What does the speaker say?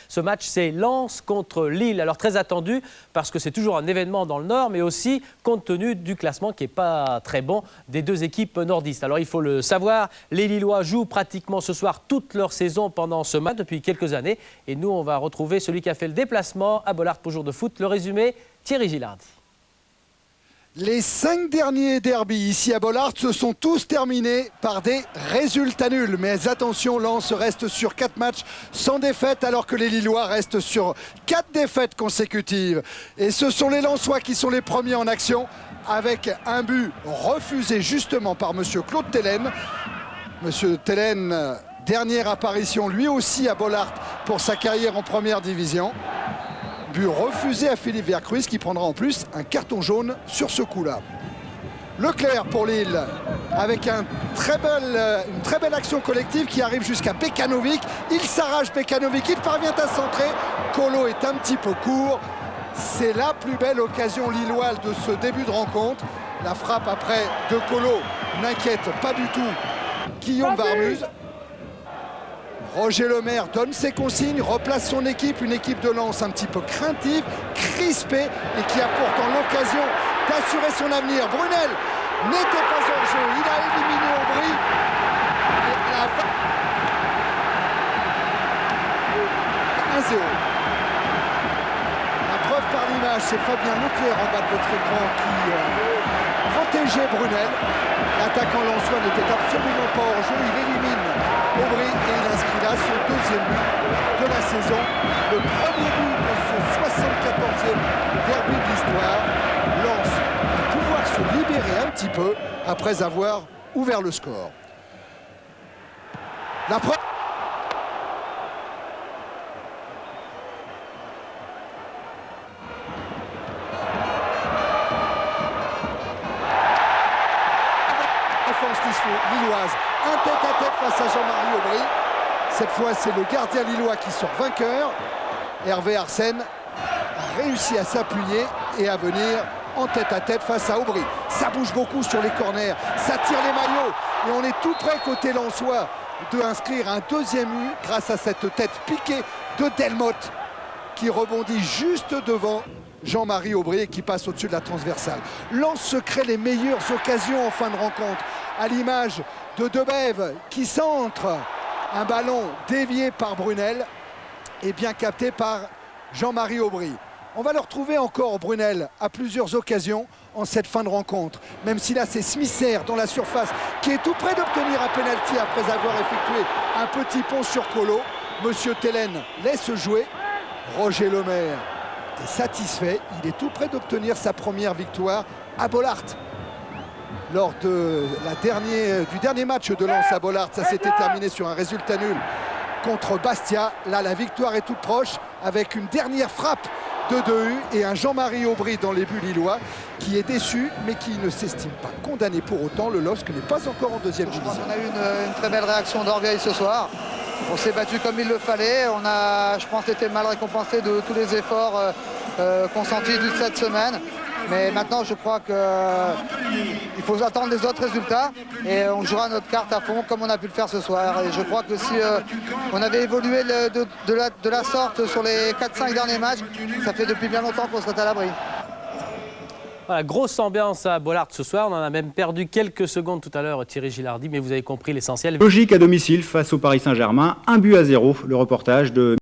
Ce match, c'est Lens contre Lille. Alors très attendu parce que c'est toujours un événement dans le Nord, mais aussi compte tenu du classement qui n'est pas très bon des deux équipes nordistes. Alors il faut le savoir, les Lillois jouent pratiquement ce soir toute leur saison pendant ce match depuis quelques années. Et nous, on va retrouver celui qui a fait le déplacement à Bollaert pour jour de foot. Le résumé, Thierry Gilardi. Les 5 derniers derbys ici à Bollaert se sont tous terminés par des résultats nuls. Mais attention, Lens reste sur 4 matchs sans défaite alors que les Lillois restent sur 4 défaites consécutives. Et ce sont les Lensois qui sont les premiers en action avec un but refusé justement par monsieur Claude Tellen. Monsieur Tellen, dernière apparition lui aussi à Bollaert pour sa carrière en première division. But refusé à Philippe Vercruys qui prendra en plus un carton jaune sur ce coup-là. Leclerc pour Lille avec une très belle action collective qui arrive jusqu'à Bekanovic. Il s'arrache Bekanovic, il parvient à centrer. Kolo est un petit peu court. C'est la plus belle occasion lilloise de ce début de rencontre. La frappe après de Kolo n'inquiète pas du tout Guillaume Varmuz. Roger Lemaire donne ses consignes, replace son équipe, une équipe de Lens un petit peu craintive, crispée et qui a pourtant l'occasion d'assurer son avenir. Brunel n'était pas en jeu, il a éliminé Aubry. 1-0. La preuve par l'image, c'est Fabien Leclerc en bas de votre écran qui protégeait Brunel. L'attaquant lensois n'était absolument pas hors jeu, il élimine Aubry et il inscrit là son deuxième but de la saison. Le premier but de ce 74e derby de l'histoire. Lens va pouvoir se libérer un petit peu après avoir ouvert le score. La preuve. Lilloise, un tête-à-tête face à Jean-Marie Aubry. Cette fois, c'est le gardien lillois qui sort vainqueur. Hervé Arsène a réussi à s'appuyer et à venir en tête-à-tête face à Aubry. Ça bouge beaucoup sur les corners, ça tire les maillots. Et on est tout près côté lensois de inscrire un deuxième but grâce à cette tête piquée de Delmotte qui rebondit juste devant Jean-Marie Aubry et qui passe au-dessus de la transversale. Lens se crée les meilleures occasions en fin de rencontre, à l'image de Debève qui centre un ballon dévié par Brunel et bien capté par Jean-Marie Aubry. On va le retrouver encore, Brunel, à plusieurs occasions en cette fin de rencontre, même si là c'est Smisser dans la surface qui est tout près d'obtenir un pénalty après avoir effectué un petit pont sur Kolo. Monsieur Tellen laisse jouer. Roger Lemaire est satisfait, il est tout près d'obtenir sa première victoire à Bollaert. Lors du dernier match de Lens à Bollaert, ça s'était terminé sur un résultat nul contre Bastia. Là, la victoire est toute proche avec une dernière frappe de Dehu et un Jean-Marie Aubry dans les buts lillois qui est déçu mais qui ne s'estime pas condamné pour autant. Le LOSC n'est pas encore en deuxième division. On a eu une très belle réaction d'orgueil ce soir. On s'est battu comme il le fallait. On a, je pense, été mal récompensé de tous les efforts consentis toute cette semaine. Mais maintenant, je crois qu'il faut attendre les autres résultats et on jouera notre carte à fond comme on a pu le faire ce soir. Et je crois que si on avait évolué de la sorte sur les 4-5 derniers matchs, ça fait depuis bien longtemps qu'on serait à l'abri. Voilà, grosse ambiance à Bollaert ce soir. On en a même perdu quelques secondes tout à l'heure, Thierry Gilardi, mais vous avez compris l'essentiel. Logique à domicile face au Paris Saint-Germain, 1-0. Le reportage de